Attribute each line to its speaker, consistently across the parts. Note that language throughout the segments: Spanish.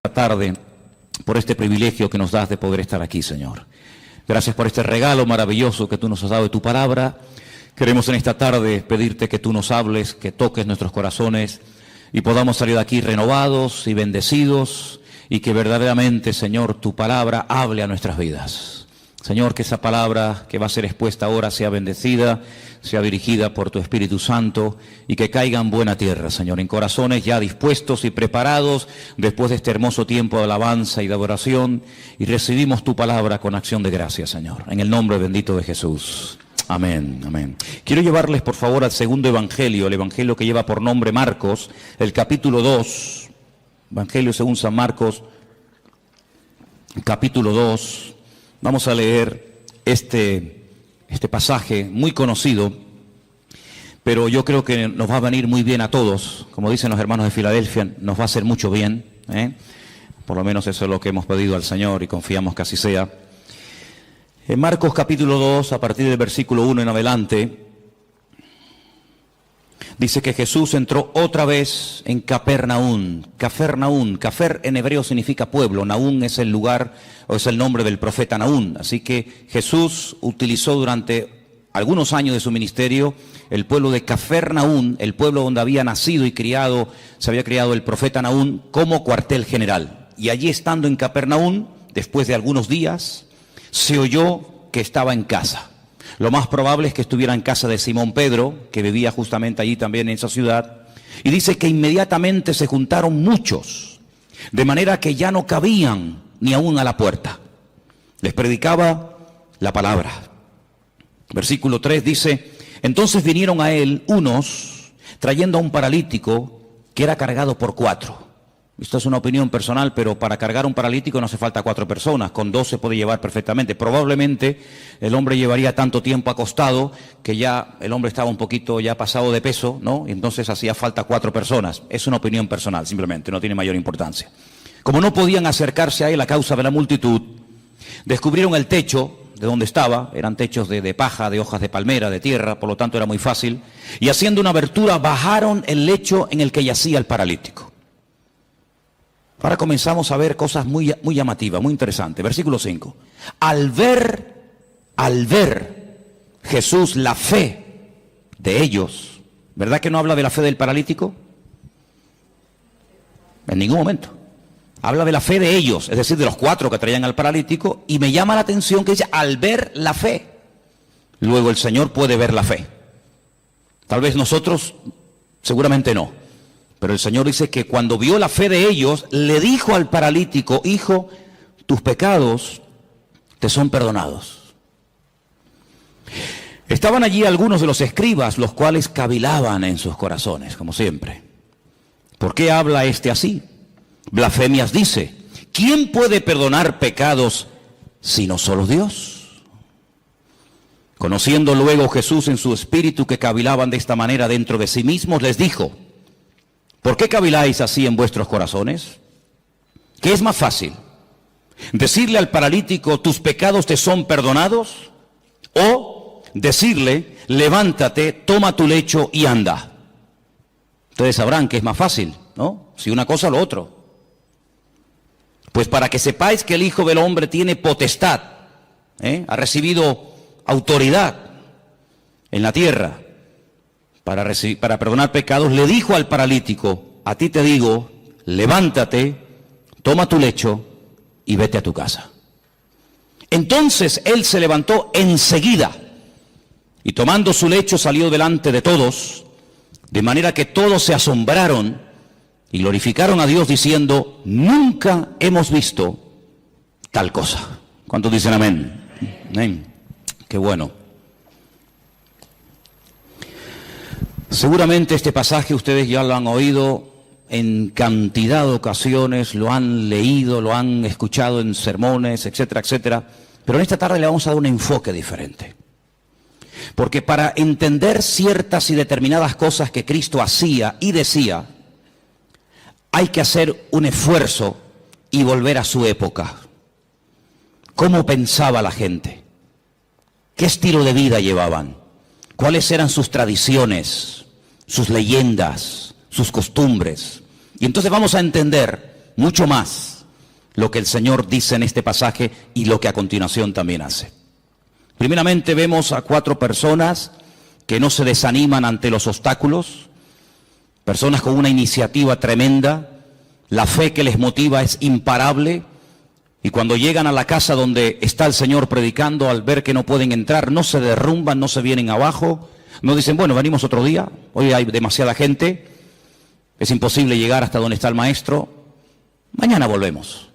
Speaker 1: Tarde por este privilegio que nos das de poder estar aquí, Señor. Gracias por este regalo maravilloso que tú nos has dado de tu palabra. Queremos en esta tarde pedirte que tú nos hables, que toques nuestros corazones y podamos salir de aquí renovados y bendecidos y que verdaderamente, Señor, tu palabra hable a nuestras vidas. Señor, que esa palabra que va a ser expuesta ahora sea bendecida, sea dirigida por tu Espíritu Santo y que caiga en buena tierra, Señor, en corazones ya dispuestos y preparados después de este hermoso tiempo de alabanza y de adoración, y recibimos tu palabra con acción de gracias, Señor, en el nombre bendito de Jesús. Amén, amén. Quiero llevarles, por favor, al segundo evangelio, el evangelio que lleva por nombre Marcos, el capítulo 2, evangelio según San Marcos, capítulo 2. Vamos a leer este pasaje muy conocido, pero yo creo que nos va a venir muy bien a todos. Como dicen los hermanos de Filadelfia, nos va a hacer mucho bien, ¿eh? Por lo menos eso es lo que hemos pedido al Señor y confiamos que así sea. En Marcos capítulo 2, a partir del versículo 1 en adelante, dice que Jesús entró otra vez en Capernaum. Capernaum, Cafer en hebreo significa pueblo, Naún es el lugar o es el nombre del profeta Naún. Así que Jesús utilizó durante algunos años de su ministerio el pueblo de Capernaum, el pueblo donde había nacido y se había criado el profeta Naún, como cuartel general. Y allí, estando en Capernaum, después de algunos días, se oyó que estaba en casa. Lo más probable es que estuviera en casa de Simón Pedro, que vivía justamente allí también en esa ciudad. Y dice que inmediatamente se juntaron muchos, de manera que ya no cabían ni aún a la puerta. Les predicaba la palabra. Versículo 3 dice: entonces vinieron a él unos trayendo a un paralítico que era cargado por 4. Esto es una opinión personal, pero para cargar un paralítico no hace falta 4 personas, con 2 se puede llevar perfectamente. Probablemente el hombre llevaría tanto tiempo acostado que ya el hombre estaba un poquito ya pasado de peso, ¿no? Y entonces hacía falta 4 personas. Es una opinión personal, simplemente, no tiene mayor importancia. Como no podían acercarse a él a causa de la multitud, descubrieron el techo de donde estaba. Eran techos de paja, de hojas de palmera, de tierra, por lo tanto era muy fácil. Y haciendo una abertura, bajaron el lecho en el que yacía el paralítico. Ahora comenzamos a ver cosas muy llamativas, muy interesantes. Versículo 5. Al ver Jesús la fe de ellos, ¿verdad que no habla de la fe del paralítico? En ningún momento. Habla de la fe de ellos, es decir, de los 4 que traían al paralítico, y me llama la atención que dice, al ver la fe. Luego el Señor puede ver la fe. Tal vez nosotros, seguramente no. Pero el Señor dice que cuando vio la fe de ellos, le dijo al paralítico: hijo, tus pecados te son perdonados. Estaban allí algunos de los escribas, los cuales cavilaban en sus corazones, como siempre. ¿Por qué habla este así? Blasfemias dice. ¿Quién puede perdonar pecados sino solo Dios? Conociendo luego Jesús en su espíritu que cavilaban de esta manera dentro de sí mismos, les dijo: ¿por qué caviláis así en vuestros corazones? ¿Qué es más fácil? ¿Decirle al paralítico, tus pecados te son perdonados? ¿O decirle, levántate, toma tu lecho y anda? Ustedes sabrán que es más fácil, ¿no? Si una cosa o lo otro. Pues para que sepáis que el Hijo del Hombre tiene potestad, ha recibido autoridad en la tierra para perdonar pecados, le dijo al paralítico: a ti te digo, levántate, toma tu lecho y vete a tu casa. Entonces él se levantó enseguida y tomando su lecho salió delante de todos, de manera que todos se asombraron y glorificaron a Dios diciendo: nunca hemos visto tal cosa. ¿Cuántos dicen amén? Amén. Qué bueno. Seguramente este pasaje ustedes ya lo han oído en cantidad de ocasiones, lo han leído, lo han escuchado en sermones, etcétera, etcétera. Pero en esta tarde le vamos a dar un enfoque diferente. Porque para entender ciertas y determinadas cosas que Cristo hacía y decía, hay que hacer un esfuerzo y volver a su época. ¿Cómo pensaba la gente? ¿Qué estilo de vida llevaban? ¿Cuáles eran sus tradiciones, sus leyendas, sus costumbres? Y entonces vamos a entender mucho más lo que el Señor dice en este pasaje y lo que a continuación también hace. Primeramente vemos a 4 personas que no se desaniman ante los obstáculos, personas con una iniciativa tremenda, la fe que les motiva es imparable, y cuando llegan a la casa donde está el Señor predicando, al ver que no pueden entrar, no se derrumban, no se vienen abajo, no dicen, bueno, venimos otro día, hoy hay demasiada gente, es imposible llegar hasta donde está el Maestro, mañana volvemos,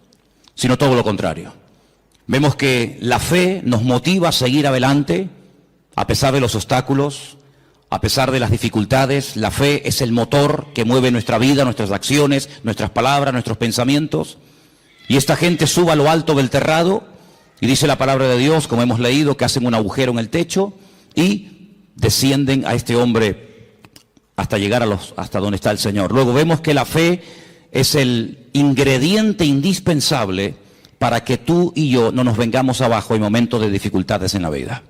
Speaker 1: sino todo lo contrario. Vemos que la fe nos motiva a seguir adelante, a pesar de los obstáculos, a pesar de las dificultades. La fe es el motor que mueve nuestra vida, nuestras acciones, nuestras palabras, nuestros pensamientos. Y esta gente sube a lo alto del terrado, y dice la palabra de Dios, como hemos leído, que hacen un agujero en el techo y descienden a este hombre hasta llegar hasta donde está el Señor. Luego vemos que la fe es el ingrediente indispensable para que tú y yo no nos vengamos abajo en momentos de dificultades en la vida.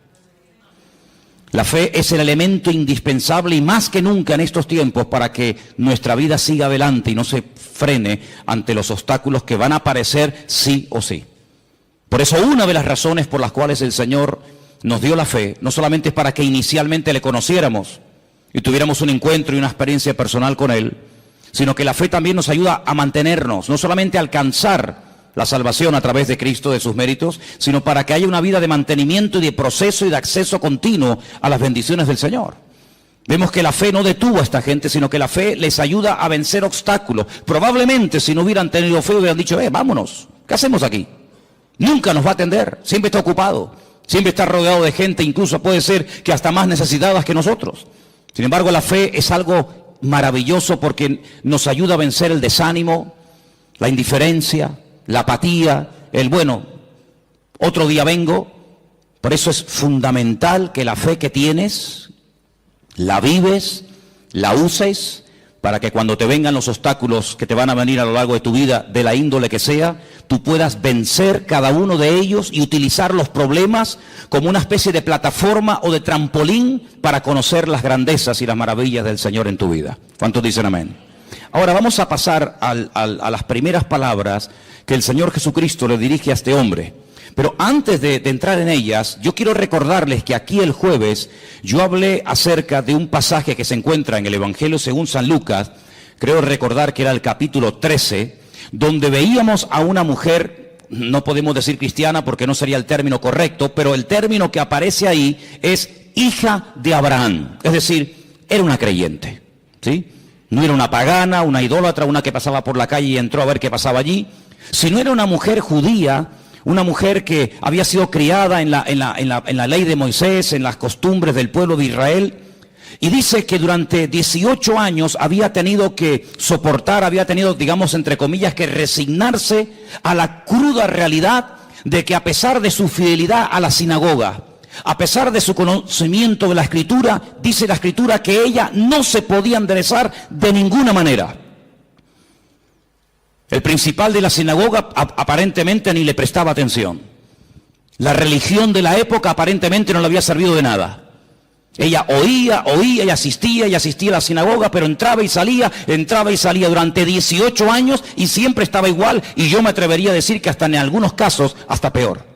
Speaker 1: La fe es el elemento indispensable y más que nunca en estos tiempos para que nuestra vida siga adelante y no se frene ante los obstáculos que van a aparecer sí o sí. Por eso una de las razones por las cuales el Señor nos dio la fe, no solamente es para que inicialmente le conociéramos y tuviéramos un encuentro y una experiencia personal con Él, sino que la fe también nos ayuda a mantenernos, no solamente a alcanzar la salvación a través de Cristo, de sus méritos, sino para que haya una vida de mantenimiento y de proceso y de acceso continuo a las bendiciones del Señor. Vemos que la fe no detuvo a esta gente, sino que la fe les ayuda a vencer obstáculos. Probablemente si no hubieran tenido fe hubieran dicho, vámonos, ¿qué hacemos aquí? Nunca nos va a atender, siempre está ocupado, siempre está rodeado de gente, incluso puede ser que hasta más necesitadas que nosotros. Sin embargo, la fe es algo maravilloso porque nos ayuda a vencer el desánimo, la indiferencia, la apatía, otro día vengo. Por eso es fundamental que la fe que tienes, la vives, la uses, para que cuando te vengan los obstáculos que te van a venir a lo largo de tu vida, de la índole que sea, tú puedas vencer cada uno de ellos y utilizar los problemas como una especie de plataforma o de trampolín para conocer las grandezas y las maravillas del Señor en tu vida. ¿Cuántos dicen amén? Ahora vamos a pasar a las primeras palabras que el Señor Jesucristo le dirige a este hombre. Pero antes de entrar en ellas, yo quiero recordarles que aquí el jueves yo hablé acerca de un pasaje que se encuentra en el Evangelio según San Lucas, creo recordar que era el capítulo 13, donde veíamos a una mujer, no podemos decir cristiana porque no sería el término correcto, pero el término que aparece ahí es hija de Abraham, es decir, era una creyente, ¿sí? No era una pagana, una idólatra, una que pasaba por la calle y entró a ver qué pasaba allí, sino era una mujer judía, una mujer que había sido criada en la ley de Moisés, en las costumbres del pueblo de Israel, y dice que durante 18 años había tenido que soportar, había tenido, digamos, entre comillas, que resignarse a la cruda realidad de que a pesar de su fidelidad a la sinagoga, a pesar de su conocimiento de la Escritura, dice la Escritura que ella no se podía enderezar de ninguna manera. El principal de la sinagoga aparentemente ni le prestaba atención. La religión de la época aparentemente no le había servido de nada. Ella oía y asistía a la sinagoga, pero entraba y salía durante 18 años y siempre estaba igual, y yo me atrevería a decir que hasta en algunos casos hasta peor.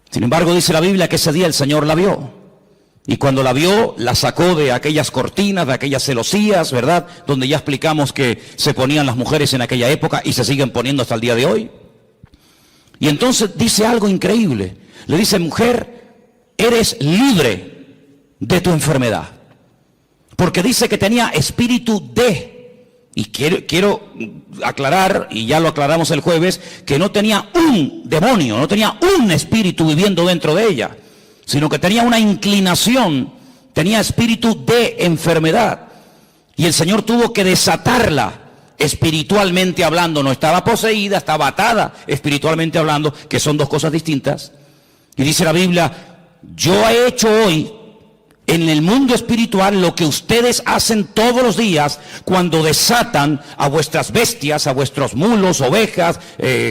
Speaker 1: Sin embargo, dice la Biblia que ese día el Señor la vio. Y cuando la vio, la sacó de aquellas cortinas, de aquellas celosías, ¿verdad? Donde ya explicamos que se ponían las mujeres en aquella época y se siguen poniendo hasta el día de hoy. Y entonces dice algo increíble. Le dice, mujer, eres libre de tu enfermedad. Porque dice que tenía espíritu de... Y quiero aclarar, y ya lo aclaramos el jueves, que no tenía un demonio, no tenía un espíritu viviendo dentro de ella, sino que tenía una inclinación, tenía espíritu de enfermedad. Y el Señor tuvo que desatarla espiritualmente hablando. No estaba poseída, estaba atada espiritualmente hablando, que son dos cosas distintas. Y dice la Biblia, yo he hecho hoy en el mundo espiritual lo que ustedes hacen todos los días cuando desatan a vuestras bestias, a vuestros mulos, ovejas,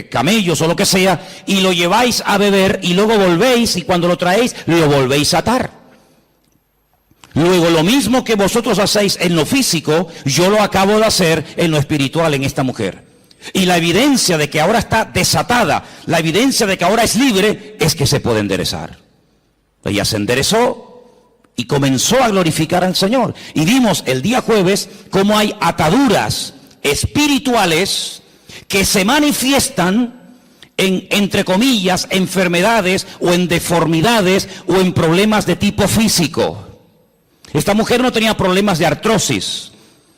Speaker 1: camellos o lo que sea, y lo lleváis a beber y luego volvéis, y cuando lo traéis lo volvéis a atar. Luego, lo mismo que vosotros hacéis en lo físico, yo lo acabo de hacer en lo espiritual en esta mujer. Y la evidencia de que ahora está desatada, la evidencia de que ahora es libre, es que se puede enderezar. Ella se enderezó y comenzó a glorificar al Señor. Y vimos el día jueves cómo hay ataduras espirituales que se manifiestan en, entre comillas, enfermedades o en deformidades o en problemas de tipo físico. Esta mujer no tenía problemas de artrosis.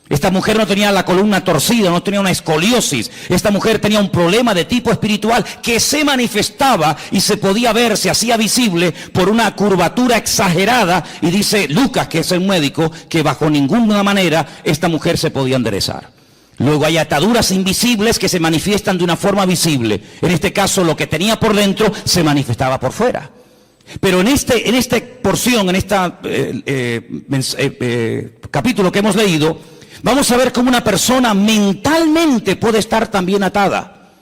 Speaker 1: Esta mujer no tenía la columna torcida, no tenía una escoliosis. Esta mujer tenía un problema de tipo espiritual que se manifestaba y se podía ver, se hacía visible por una curvatura exagerada. Y dice Lucas, que es el médico, que bajo ninguna manera esta mujer se podía enderezar. Luego hay ataduras invisibles que se manifiestan de una forma visible. En este caso, lo que tenía por dentro se manifestaba por fuera. Pero en esta porción, en este capítulo que hemos leído, vamos a ver cómo una persona mentalmente puede estar también atada.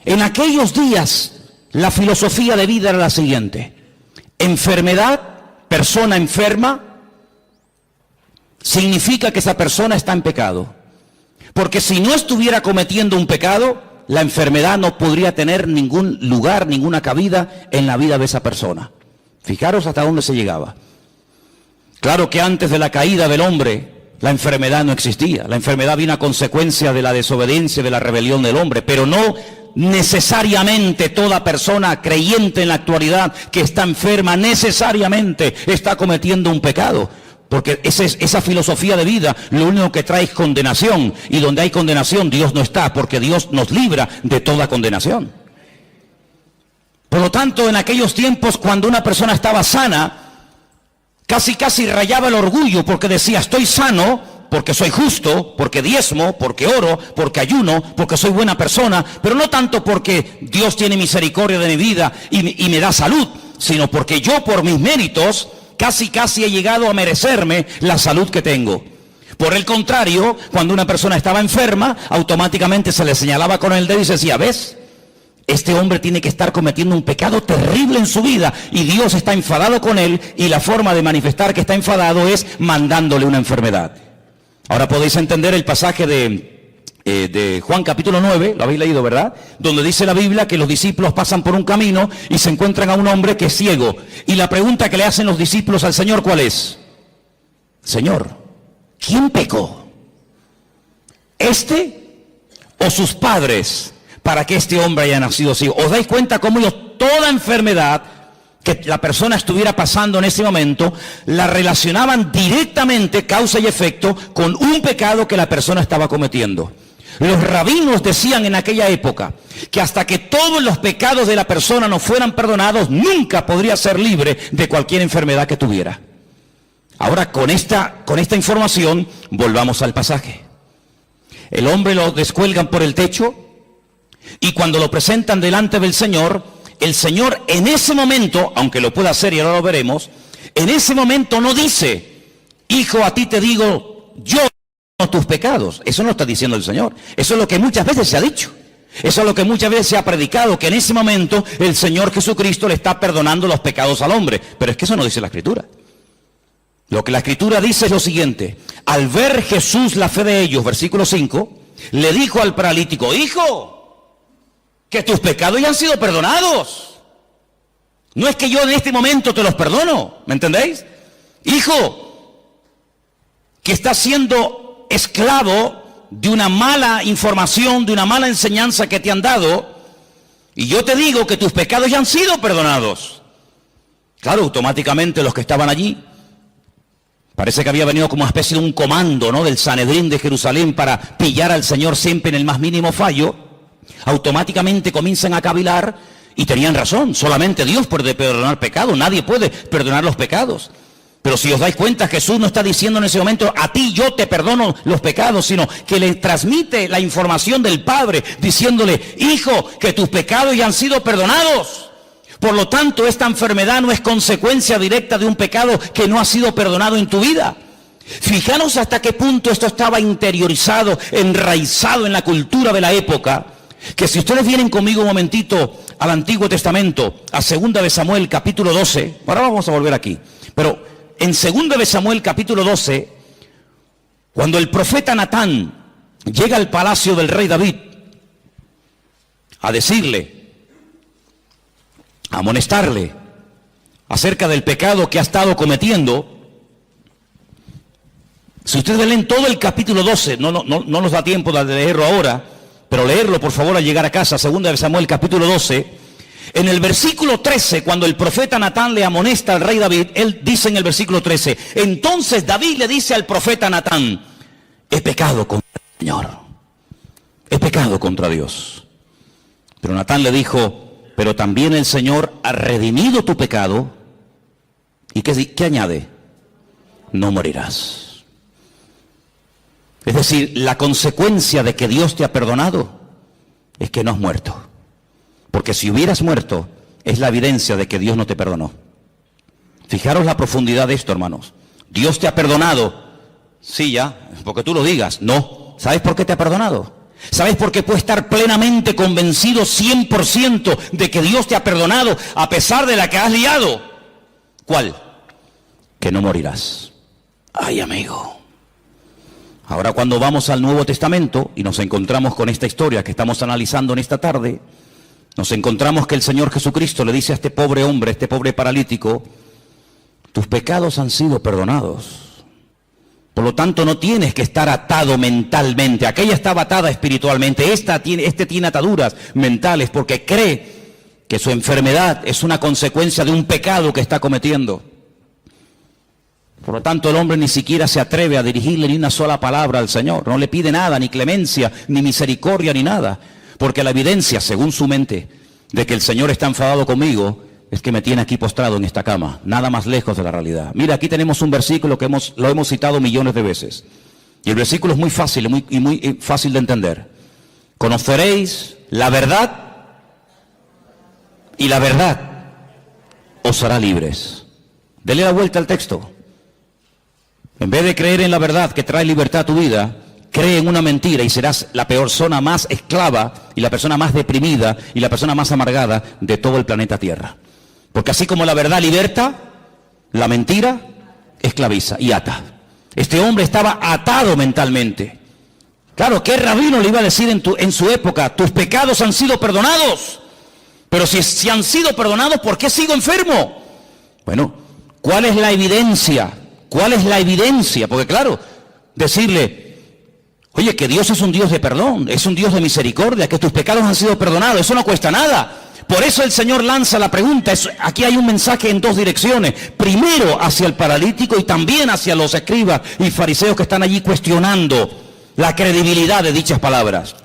Speaker 1: En aquellos días, la filosofía de vida era la siguiente: enfermedad, persona enferma, significa que esa persona está en pecado. Porque si no estuviera cometiendo un pecado, la enfermedad no podría tener ningún lugar, ninguna cabida en la vida de esa persona. Fijaros hasta dónde se llegaba. Claro que antes de la caída del hombre, la enfermedad no existía. La enfermedad vino a consecuencia de la desobediencia, de la rebelión del hombre, pero no necesariamente toda persona creyente en la actualidad que está enferma necesariamente está cometiendo un pecado. Porque esa filosofía de vida lo único que trae es condenación. Y donde hay condenación, Dios no está, porque Dios nos libra de toda condenación. Por lo tanto, en aquellos tiempos, cuando una persona estaba sana, casi rayaba el orgullo, porque decía: estoy sano, porque soy justo, porque diezmo, porque oro, porque ayuno, porque soy buena persona, pero no tanto porque Dios tiene misericordia de mi vida y me da salud, sino porque yo, por mis méritos, casi he llegado a merecerme la salud que tengo. Por el contrario, cuando una persona estaba enferma, automáticamente se le señalaba con el dedo y se decía: ¿ves? Este hombre tiene que estar cometiendo un pecado terrible en su vida y Dios está enfadado con él, y la forma de manifestar que está enfadado es mandándole una enfermedad. Ahora podéis entender el pasaje de Juan capítulo 9, lo habéis leído, ¿verdad? Donde dice la Biblia que los discípulos pasan por un camino y se encuentran a un hombre que es ciego. Y la pregunta que le hacen los discípulos al Señor, ¿cuál es? Señor, ¿quién pecó? ¿Este o sus padres para que este hombre haya nacido ciego? ¿Os dais cuenta cómo ellos toda enfermedad que la persona estuviera pasando en ese momento la relacionaban directamente, causa y efecto, con un pecado que la persona estaba cometiendo? Los rabinos decían en aquella época que hasta que todos los pecados de la persona no fueran perdonados, nunca podría ser libre de cualquier enfermedad que tuviera. Ahora, con esta información, volvamos al pasaje. El hombre lo descuelgan por el techo y cuando lo presentan delante del Señor, el Señor en ese momento, aunque lo pueda hacer y ahora lo veremos, en ese momento no dice: hijo, a ti te digo yo tus pecados. Eso no está diciendo el Señor. Eso es lo que muchas veces se ha dicho. Eso es lo que muchas veces se ha predicado, que en ese momento el Señor Jesucristo le está perdonando los pecados al hombre. Pero es que eso no dice la Escritura. Lo que la Escritura dice es lo siguiente: al ver Jesús la fe de ellos, versículo 5, le dijo al paralítico: hijo, que tus pecados ya han sido perdonados. No es que yo en este momento te los perdono, ¿me entendéis? Hijo, que estás siendo esclavo de una mala información, de una mala enseñanza que te han dado, y yo te digo que tus pecados ya han sido perdonados. Claro, automáticamente los que estaban allí, parece que había venido como una especie de un comando, ¿no?, del Sanedrín de Jerusalén para pillar al Señor siempre en el más mínimo fallo. Automáticamente comienzan a cavilar, y tenían razón. Solamente Dios puede perdonar pecados, nadie puede perdonar los pecados. Pero si os dais cuenta, Jesús no está diciendo en ese momento: a ti yo te perdono los pecados, sino que le transmite la información del Padre, diciéndole: hijo, que tus pecados ya han sido perdonados. Por lo tanto, esta enfermedad no es consecuencia directa de un pecado que no ha sido perdonado en tu vida. Fijaros hasta qué punto esto estaba interiorizado, enraizado en la cultura de la época, que si ustedes vienen conmigo un momentito al Antiguo Testamento, a 2 de Samuel capítulo 12, ahora vamos a volver aquí, pero en 2 de Samuel capítulo 12, cuando el profeta Natán llega al palacio del rey David a decirle, a amonestarle acerca del pecado que ha estado cometiendo, si ustedes leen todo el capítulo 12, no nos da tiempo de leerlo ahora, pero leerlo por favor al llegar a casa, 2 de Samuel capítulo 12, en el versículo 13, cuando el profeta Natán le amonesta al rey David, él dice en el versículo 13, entonces David le dice al profeta Natán, he pecado contra el Señor, he pecado contra Dios. Pero Natán le dijo, pero también el Señor ha redimido tu pecado, ¿y qué añade? No morirás. Es decir, la consecuencia de que Dios te ha perdonado es que no has muerto. Porque si hubieras muerto, es la evidencia de que Dios no te perdonó. Fijaros la profundidad de esto, hermanos. Dios te ha perdonado. Sí, ya, porque tú lo digas. No. ¿Sabes por qué te ha perdonado? ¿Sabes por qué puedes estar plenamente convencido 100% de que Dios te ha perdonado a pesar de la que has liado? ¿Cuál? Que no morirás. Ay, amigo. Ahora cuando vamos al Nuevo Testamento y nos encontramos con esta historia que estamos analizando en esta tarde, nos encontramos que el Señor Jesucristo le dice a este pobre hombre, a este pobre paralítico, tus pecados han sido perdonados. Por lo tanto no tienes que estar atado mentalmente. Aquella estaba atada espiritualmente, este tiene ataduras mentales porque cree que su enfermedad es una consecuencia de un pecado que está cometiendo. Por lo tanto, el hombre ni siquiera se atreve a dirigirle ni una sola palabra al Señor. No le pide nada, ni clemencia, ni misericordia, ni nada. Porque la evidencia, según su mente, de que el Señor está enfadado conmigo, es que me tiene aquí postrado en esta cama. Nada más lejos de la realidad. Mira, aquí tenemos un versículo que lo hemos citado millones de veces. Y el versículo es muy fácil, muy fácil de entender. Conoceréis la verdad, y la verdad os hará libres. Dele la vuelta al texto. En vez de creer en la verdad que trae libertad a tu vida, cree en una mentira y serás la persona más esclava y la persona más deprimida y la persona más amargada de todo el planeta Tierra. Porque así como la verdad liberta, la mentira esclaviza y ata. Este hombre estaba atado mentalmente. Claro, ¿qué rabino le iba a decir en su época? Tus pecados han sido perdonados. Pero si han sido perdonados, ¿por qué sigo enfermo? Bueno, ¿cuál es la evidencia? ¿Cuál es la evidencia? Porque claro, decirle, oye, que Dios es un Dios de perdón, es un Dios de misericordia, que tus pecados han sido perdonados, eso no cuesta nada. Por eso el Señor lanza la pregunta. Aquí hay un mensaje en dos direcciones. Primero hacia el paralítico y también hacia los escribas y fariseos que están allí cuestionando la credibilidad de dichas palabras.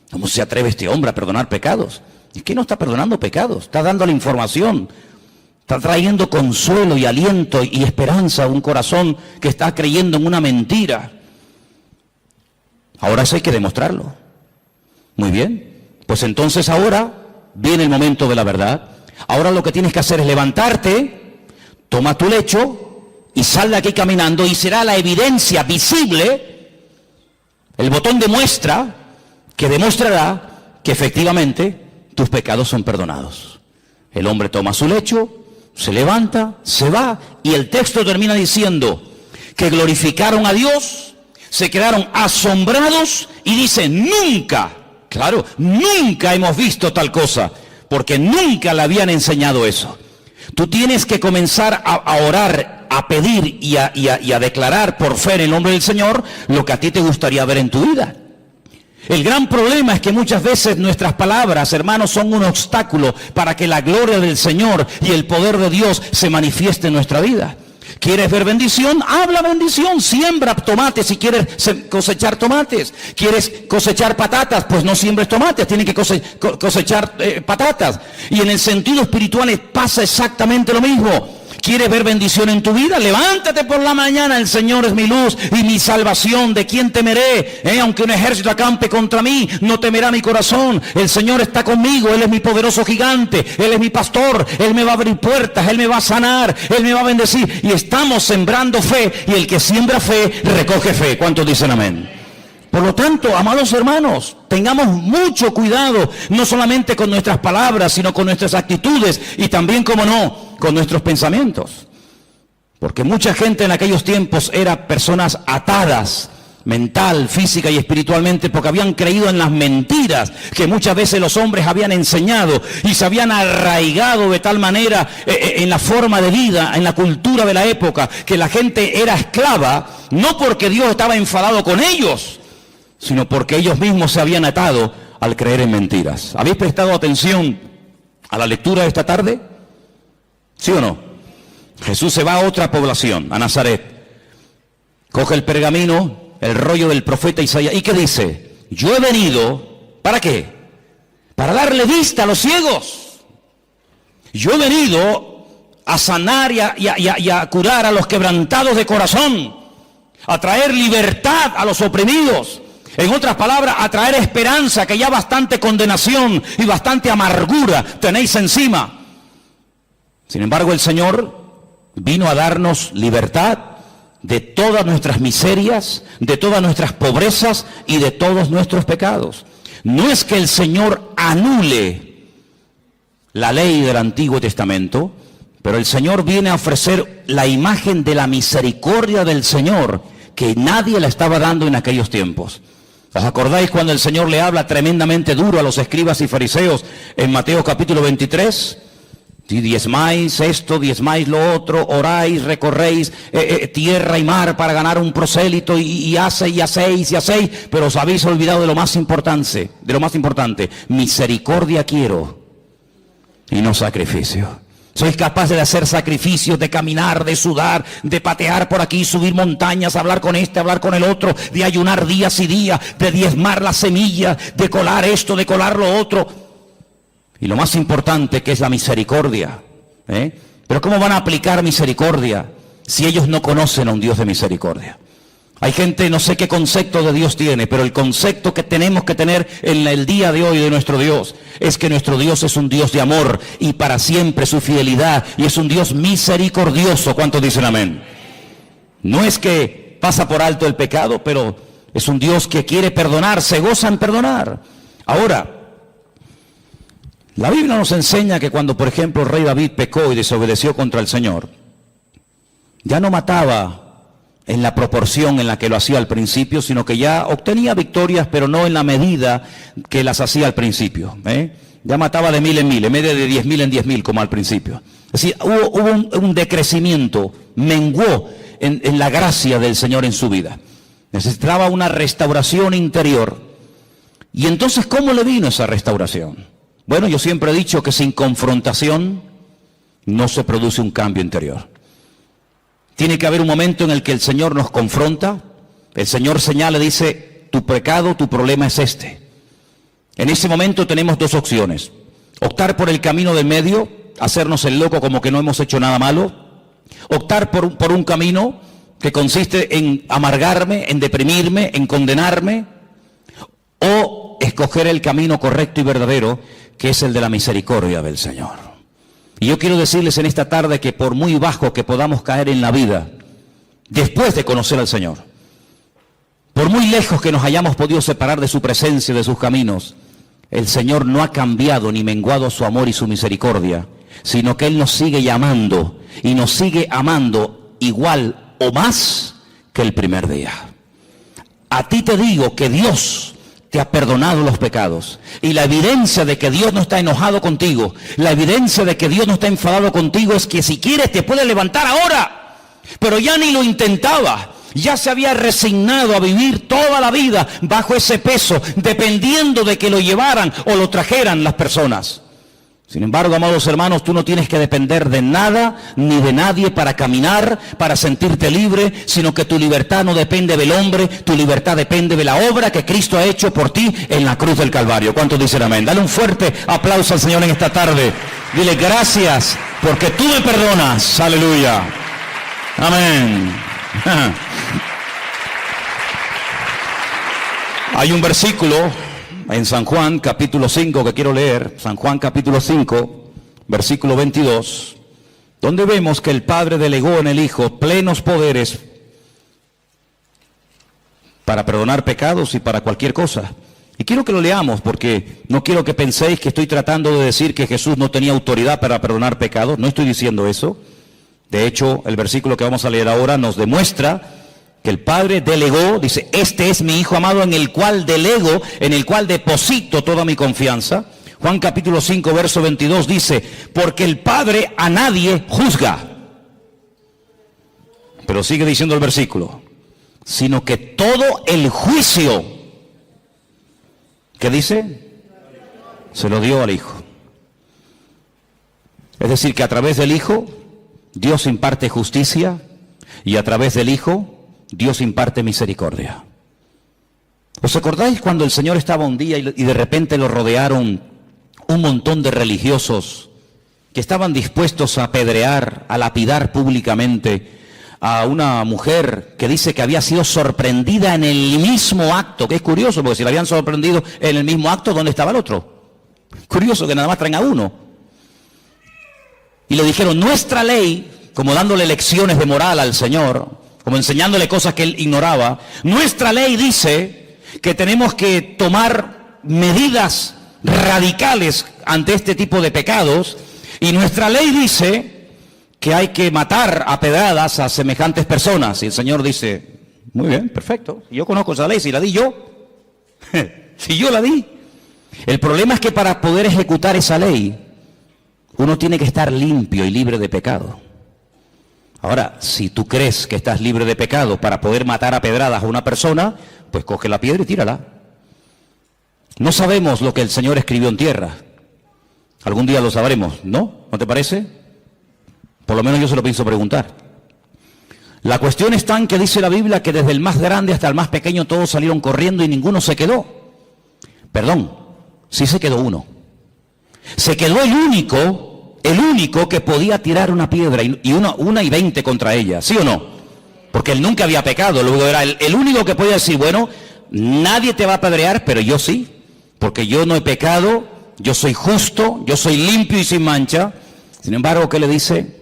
Speaker 1: ¿Cómo se atreve este hombre a perdonar pecados? Es que no está perdonando pecados, está dando la información. Está trayendo consuelo y aliento y esperanza a un corazón que está creyendo en una mentira. Ahora eso hay que demostrarlo. Muy bien. Pues entonces ahora viene el momento de la verdad. Ahora lo que tienes que hacer es levantarte, toma tu lecho y sal de aquí caminando y será la evidencia visible, el botón de muestra que demostrará que efectivamente tus pecados son perdonados. El hombre toma su lecho, se levanta, se va, y el texto termina diciendo que glorificaron a Dios, se quedaron asombrados y dicen, nunca, claro, nunca hemos visto tal cosa, porque nunca le habían enseñado eso. Tú tienes que comenzar a orar, a pedir y a declarar por fe en el nombre del Señor lo que a ti te gustaría ver en tu vida. El gran problema es que muchas veces nuestras palabras, hermanos, son un obstáculo para que la gloria del Señor y el poder de Dios se manifieste en nuestra vida. ¿Quieres ver bendición? Habla bendición. Siembra tomates si quieres cosechar tomates. ¿Quieres cosechar patatas? Pues no siembres tomates, tienes que cosechar patatas. Y en el sentido espiritual pasa exactamente lo mismo. ¿Quieres ver bendición en tu vida? Levántate por la mañana, el Señor es mi luz y mi salvación. ¿De quién temeré? Aunque un ejército acampe contra mí, no temerá mi corazón. El Señor está conmigo, Él es mi poderoso gigante, Él es mi pastor, Él me va a abrir puertas, Él me va a sanar, Él me va a bendecir. Y estamos sembrando fe, y el que siembra fe, recoge fe. ¿Cuántos dicen amén? Por lo tanto, amados hermanos, tengamos mucho cuidado, no solamente con nuestras palabras, sino con nuestras actitudes y también, como no, con nuestros pensamientos. Porque mucha gente en aquellos tiempos era personas atadas, mental, física y espiritualmente, porque habían creído en las mentiras que muchas veces los hombres habían enseñado y se habían arraigado de tal manera en la forma de vida, en la cultura de la época, que la gente era esclava, no porque Dios estaba enfadado con ellos, sino porque ellos mismos se habían atado al creer en mentiras. ¿Habéis prestado atención a la lectura de esta tarde? ¿Sí o no? Jesús se va a otra población, a Nazaret. Coge el pergamino, el rollo del profeta Isaías. ¿Y qué dice? Yo he venido, ¿para qué? Para darle vista a los ciegos. Yo he venido a sanar y a curar a los quebrantados de corazón, a traer libertad a los oprimidos. En otras palabras, a traer esperanza, que ya bastante condenación y bastante amargura tenéis encima. Sin embargo, el Señor vino a darnos libertad de todas nuestras miserias, de todas nuestras pobrezas y de todos nuestros pecados. No es que el Señor anule la ley del Antiguo Testamento, pero el Señor viene a ofrecer la imagen de la misericordia del Señor, que nadie la estaba dando en aquellos tiempos. ¿Os acordáis cuando el Señor le habla tremendamente duro a los escribas y fariseos en Mateo capítulo 23? Si diezmáis esto, diezmáis lo otro, oráis, recorréis tierra y mar para ganar un prosélito y hacéis, pero os habéis olvidado de lo más importante, misericordia quiero y no sacrificio. Sois capaces de hacer sacrificios, de caminar, de sudar, de patear por aquí, subir montañas, hablar con este, hablar con el otro, de ayunar días y días, de diezmar las semillas, de colar esto, de colar lo otro. Y lo más importante, que es la misericordia. Pero ¿cómo van a aplicar misericordia si ellos no conocen a un Dios de misericordia? Hay gente, no sé qué concepto de Dios tiene, pero el concepto que tenemos que tener en el día de hoy de nuestro Dios es que nuestro Dios es un Dios de amor y para siempre su fidelidad, y es un Dios misericordioso. ¿Cuántos dicen amén? No es que pasa por alto el pecado, pero es un Dios que quiere perdonar, se goza en perdonar. Ahora, la Biblia nos enseña que cuando, por ejemplo, el rey David pecó y desobedeció contra el Señor, ya no mataba en la proporción en la que lo hacía al principio, sino que ya obtenía victorias, pero no en la medida que las hacía al principio. Ya mataba de 1000 en 1000, en vez de 10.000 en 10.000 como al principio. Es decir, hubo un decrecimiento, menguó en la gracia del Señor en su vida. Necesitaba una restauración interior. Y entonces, ¿cómo le vino esa restauración? Bueno, yo siempre he dicho que sin confrontación no se produce un cambio interior. Tiene que haber un momento en el que el Señor nos confronta, el Señor señala y dice, tu pecado, tu problema es este. En ese momento tenemos dos opciones: optar por el camino del medio, hacernos el loco como que no hemos hecho nada malo; optar por un camino que consiste en amargarme, en deprimirme, en condenarme; o escoger el camino correcto y verdadero, que es el de la misericordia del Señor. Y yo quiero decirles en esta tarde que por muy bajo que podamos caer en la vida, después de conocer al Señor, por muy lejos que nos hayamos podido separar de su presencia, de sus caminos, el Señor no ha cambiado ni menguado su amor y su misericordia, sino que Él nos sigue llamando y nos sigue amando igual o más que el primer día. A ti te digo que Dios te ha perdonado los pecados. Y la evidencia de que Dios no está enojado contigo, la evidencia de que Dios no está enfadado contigo, es que si quieres te puede levantar ahora. Pero ya ni lo intentaba. Ya se había resignado a vivir toda la vida bajo ese peso, dependiendo de que lo llevaran o lo trajeran las personas. Sin embargo, amados hermanos, tú no tienes que depender de nada ni de nadie para caminar, para sentirte libre, sino que tu libertad no depende del hombre, tu libertad depende de la obra que Cristo ha hecho por ti en la cruz del Calvario. ¿Cuántos dicen amén? Dale un fuerte aplauso al Señor en esta tarde. Dile gracias porque tú me perdonas. Aleluya. Amén. Hay un versículo en San Juan capítulo 5 que quiero leer, San Juan capítulo 5, versículo 22, donde vemos que el Padre delegó en el Hijo plenos poderes para perdonar pecados y para cualquier cosa. Y quiero que lo leamos porque no quiero que penséis que estoy tratando de decir que Jesús no tenía autoridad para perdonar pecados, no estoy diciendo eso. De hecho, el versículo que vamos a leer ahora nos demuestra que el Padre delegó, dice, este es mi Hijo amado en el cual delego, en el cual deposito toda mi confianza. Juan capítulo 5, verso 22 dice, porque el Padre a nadie juzga. Pero sigue diciendo el versículo, sino que todo el juicio, ¿qué dice? Se lo dio al Hijo. Es decir, que a través del Hijo, Dios imparte justicia y a través del Hijo, Dios imparte misericordia. ¿Os acordáis cuando el Señor estaba un día y de repente lo rodearon un montón de religiosos que estaban dispuestos a apedrear, a lapidar públicamente a una mujer que dice que había sido sorprendida en el mismo acto? Que es curioso, porque si la habían sorprendido en el mismo acto, ¿dónde estaba el otro? Curioso que nada más traen a uno. Y le dijeron, nuestra ley, como dándole lecciones de moral al Señor, como enseñándole cosas que él ignoraba, nuestra ley dice que tenemos que tomar medidas radicales ante este tipo de pecados, y nuestra ley dice que hay que matar a pedradas a semejantes personas. Y el Señor dice, muy bien, perfecto, yo conozco esa ley, si la di yo, si yo la di. El problema es que para poder ejecutar esa ley, uno tiene que estar limpio y libre de pecado. Ahora, si tú crees que estás libre de pecado para poder matar a pedradas a una persona, pues coge la piedra y tírala. No sabemos lo que el Señor escribió en tierra. Algún día lo sabremos, ¿no? ¿No te parece? Por lo menos yo se lo pienso preguntar. La cuestión está en que dice la Biblia que desde el más grande hasta el más pequeño todos salieron corriendo y ninguno se quedó. Perdón, sí se quedó uno. Se quedó el único que podía tirar una piedra y una y 20 contra ella, ¿sí o no? Porque él nunca había pecado, luego era el único que podía decir, bueno, nadie te va a apedrear, pero yo sí, porque yo no he pecado, yo soy justo, yo soy limpio y sin mancha. Sin embargo, ¿qué le dice?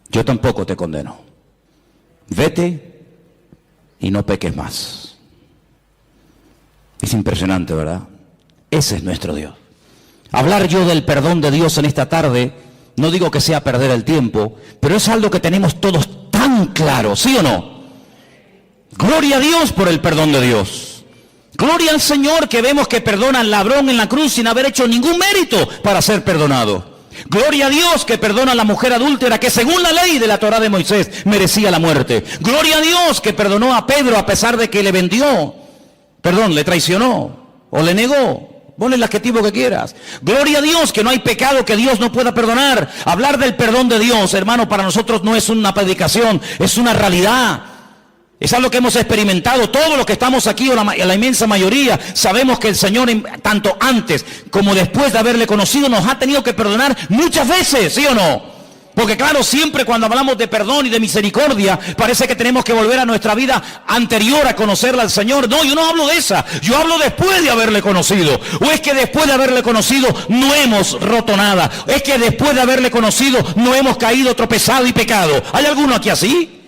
Speaker 1: Yo tampoco te condeno. Vete y no peques más. Es impresionante, ¿verdad? Ese es nuestro Dios. Hablar yo del perdón de Dios en esta tarde, no digo que sea perder el tiempo, pero es algo que tenemos todos tan claro, ¿sí o no? Gloria a Dios por el perdón de Dios. Gloria al Señor que vemos que perdona al ladrón en la cruz sin haber hecho ningún mérito para ser perdonado. Gloria a Dios que perdona a la mujer adúltera que según la ley de la Torá de Moisés merecía la muerte. Gloria a Dios que perdonó a Pedro a pesar de que le traicionó o le negó. Ponle el adjetivo que quieras. Gloria a Dios que no hay pecado que Dios no pueda perdonar. Hablar del perdón de Dios, hermano, para nosotros no es una predicación, es una realidad. Es algo que hemos experimentado. Todos los que estamos aquí, o la inmensa mayoría, sabemos que el Señor, tanto antes como después de haberle conocido, nos ha tenido que perdonar muchas veces, ¿sí o no? Porque claro, siempre cuando hablamos de perdón y de misericordia, parece que tenemos que volver a nuestra vida anterior a conocerla al Señor. No, yo no hablo de esa, yo hablo después de haberle conocido. O es que después de haberle conocido no hemos roto nada. Es que después de haberle conocido no hemos caído tropezado y pecado. ¿Hay alguno aquí así?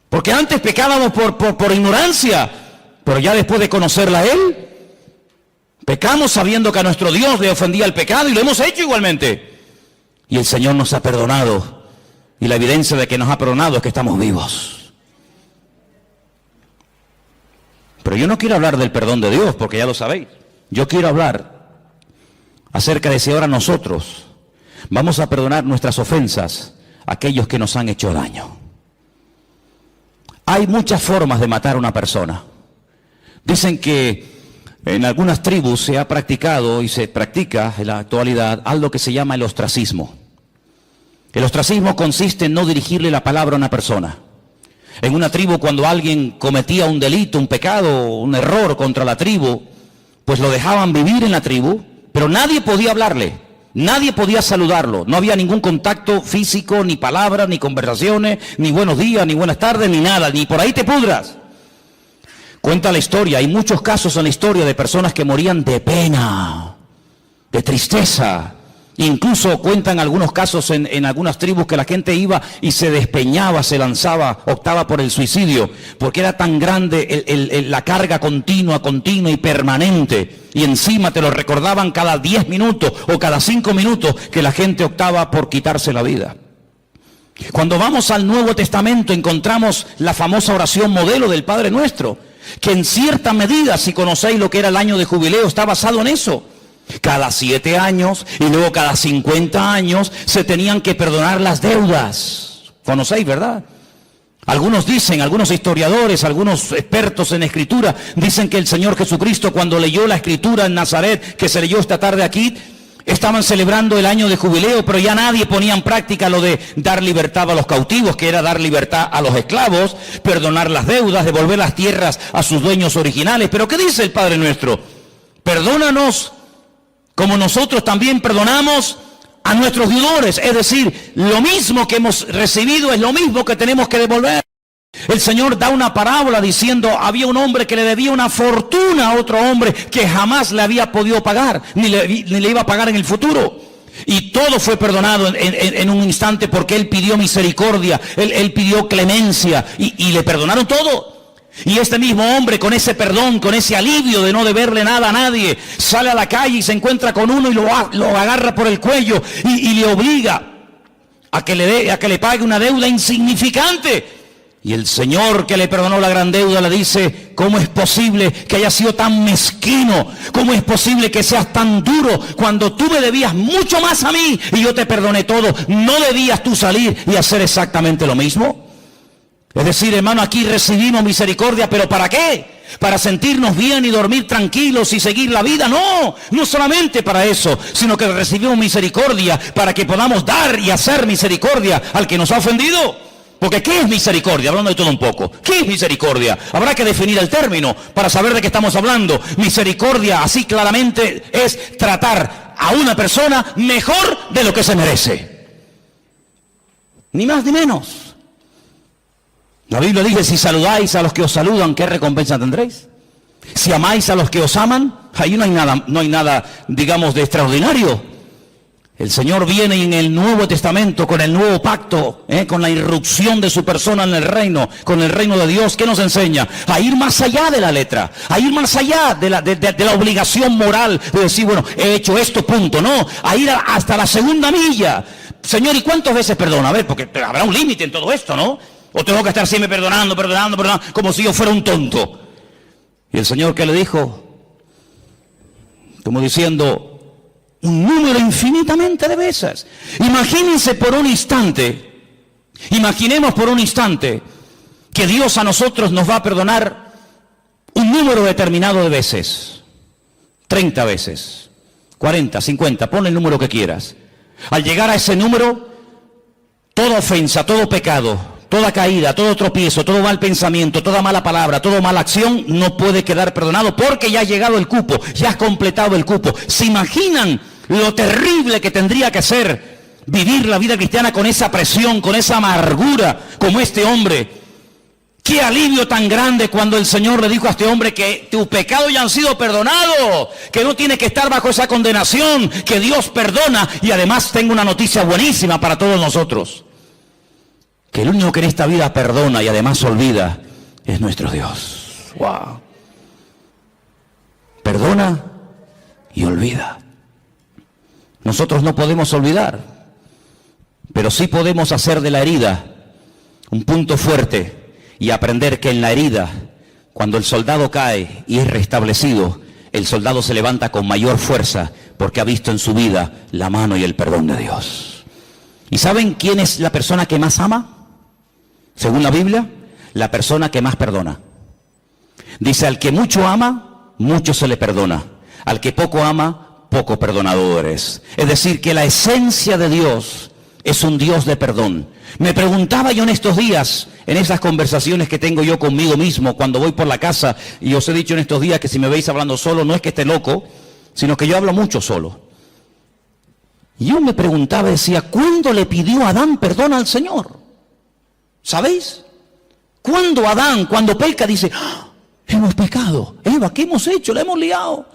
Speaker 1: Porque antes pecábamos por ignorancia, pero ya después de conocerla a Él, pecamos sabiendo que a nuestro Dios le ofendía el pecado y lo hemos hecho igualmente. Y el Señor nos ha perdonado. Y la evidencia de que nos ha perdonado es que estamos vivos. Pero yo no quiero hablar del perdón de Dios, porque ya lo sabéis. Yo quiero hablar acerca de si ahora nosotros vamos a perdonar nuestras ofensas a aquellos que nos han hecho daño. Hay muchas formas de matar a una persona. Dicen que en algunas tribus se ha practicado y se practica en la actualidad algo que se llama el ostracismo. El ostracismo consiste en no dirigirle la palabra a una persona. En una tribu, cuando alguien cometía un delito, un pecado, un error contra la tribu, pues lo dejaban vivir en la tribu, pero nadie podía hablarle, nadie podía saludarlo. No había ningún contacto físico, ni palabras, ni conversaciones, ni buenos días, ni buenas tardes, ni nada, ni por ahí te pudras. Cuenta la historia, hay muchos casos en la historia de personas que morían de pena, de tristeza. Incluso cuentan algunos casos en algunas tribus que la gente iba y se despeñaba, se lanzaba, optaba por el suicidio, porque era tan grande la carga continua y permanente. Y encima te lo recordaban cada 10 minutos o cada 5 minutos que la gente optaba por quitarse la vida. Cuando vamos al Nuevo Testamento encontramos la famosa oración modelo del Padre Nuestro, que en cierta medida, si conocéis lo que era el año de jubileo, está basado en eso. Cada 7 años y luego cada 50 años se tenían que perdonar las deudas. ¿Conocéis, verdad? Algunos dicen, algunos historiadores, algunos expertos en escritura, dicen que el Señor Jesucristo, cuando leyó la escritura en Nazaret, que se leyó esta tarde aquí, estaban celebrando el año de jubileo, pero ya nadie ponía en práctica lo de dar libertad a los cautivos, que era dar libertad a los esclavos, perdonar las deudas, devolver las tierras a sus dueños originales. Pero ¿qué dice el Padre Nuestro? Perdónanos como nosotros también perdonamos a nuestros deudores. Es decir, lo mismo que hemos recibido es lo mismo que tenemos que devolver. El Señor da una parábola diciendo, había un hombre que le debía una fortuna a otro hombre que jamás le había podido pagar, ni le iba a pagar en el futuro. Y todo fue perdonado en un instante porque él pidió misericordia, él pidió clemencia y le perdonaron todo. Y este mismo hombre, con ese perdón, con ese alivio de no deberle nada a nadie, sale a la calle y se encuentra con uno y lo agarra por el cuello y le obliga a que le pague una deuda insignificante. Y el Señor, que le perdonó la gran deuda, le dice, ¿cómo es posible que hayas sido tan mezquino? ¿Cómo es posible que seas tan duro cuando tú me debías mucho más a mí y yo te perdoné todo? ¿No debías tú salir y hacer exactamente lo mismo? Es decir, hermano, aquí recibimos misericordia, ¿pero para qué? ¿Para sentirnos bien y dormir tranquilos y seguir la vida? No, no solamente para eso, sino que recibimos misericordia para que podamos dar y hacer misericordia al que nos ha ofendido. Porque ¿qué es misericordia? Hablando de todo un poco. ¿Qué es misericordia? Habrá que definir el término para saber de qué estamos hablando. Misericordia, así claramente, es tratar a una persona mejor de lo que se merece. Ni más ni menos. La Biblia dice, si saludáis a los que os saludan, ¿qué recompensa tendréis? Si amáis a los que os aman, ahí no hay nada, digamos, de extraordinario. El Señor viene en el Nuevo Testamento, con el nuevo pacto, con la irrupción de su persona en el reino, con el reino de Dios. ¿Qué nos enseña? A ir más allá de la letra, a ir más allá de la obligación moral de decir, bueno, he hecho esto, punto. No, a ir hasta la segunda milla. Señor, ¿y cuántas veces perdona? A ver, porque habrá un límite en todo esto, ¿no? O tengo que estar siempre perdonando, como si yo fuera un tonto. Y el Señor, ¿qué le dijo? Como diciendo, un número infinitamente de veces. Imaginemos por un instante que Dios a nosotros nos va a perdonar un número determinado de veces. 30 veces, 40, 50, pon el número que quieras. Al llegar a ese número, toda ofensa, todo pecado, toda caída, todo tropiezo, todo mal pensamiento, toda mala palabra, toda mala acción no puede quedar perdonado porque ya ha llegado el cupo, ya has completado el cupo. ¿Se imaginan lo terrible que tendría que ser vivir la vida cristiana con esa presión, con esa amargura como este hombre? Qué alivio tan grande cuando el Señor le dijo a este hombre que tus pecados ya han sido perdonados, que no tiene que estar bajo esa condenación, que Dios perdona. Y además tengo una noticia buenísima para todos nosotros, que el único que en esta vida perdona y además olvida es nuestro Dios. ¡Wow! Perdona y olvida. Nosotros no podemos olvidar, pero sí podemos hacer de la herida un punto fuerte y aprender que en la herida, cuando el soldado cae y es restablecido, el soldado se levanta con mayor fuerza porque ha visto en su vida la mano y el perdón de Dios. ¿Y saben quién es la persona que más ama? Según la Biblia, la persona que más perdona. Dice, al que mucho ama, mucho se le perdona. Al que poco ama, poco perdonador es. Es decir, que la esencia de Dios es un Dios de perdón. Me preguntaba yo en estos días, en esas conversaciones que tengo yo conmigo mismo, cuando voy por la casa, y os he dicho en estos días que si me veis hablando solo, no es que esté loco, sino que yo hablo mucho solo. Y yo me preguntaba, decía, ¿cuándo le pidió Adán perdón al Señor? ¿Sabéis? Cuando Adán, cuando peca, dice, ¡ah! Hemos pecado. Eva, ¿qué hemos hecho? Le hemos liado.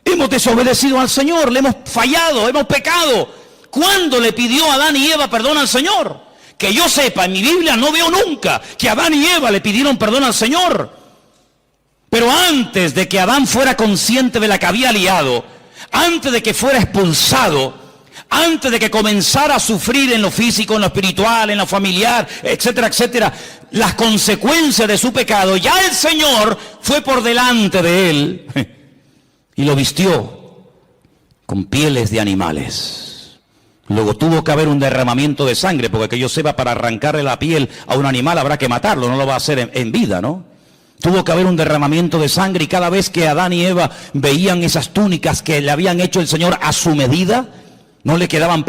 Speaker 1: Hemos desobedecido al Señor, le hemos fallado, hemos pecado. ¿Cuándo le pidió Adán y Eva perdón al Señor? Que yo sepa, en mi Biblia no veo nunca que Adán y Eva le pidieron perdón al Señor. Pero antes de que Adán fuera consciente de la que había liado, antes de que fuera expulsado, antes de que comenzara a sufrir en lo físico, en lo espiritual, en lo familiar, etcétera, etcétera, las consecuencias de su pecado, ya el Señor fue por delante de él y lo vistió con pieles de animales. Luego tuvo que haber un derramamiento de sangre, porque que yo sepa, para arrancarle la piel a un animal habrá que matarlo, no lo va a hacer en vida, ¿no? Tuvo que haber un derramamiento de sangre, y cada vez que Adán y Eva veían esas túnicas que le habían hecho el Señor a su medida, no le quedaban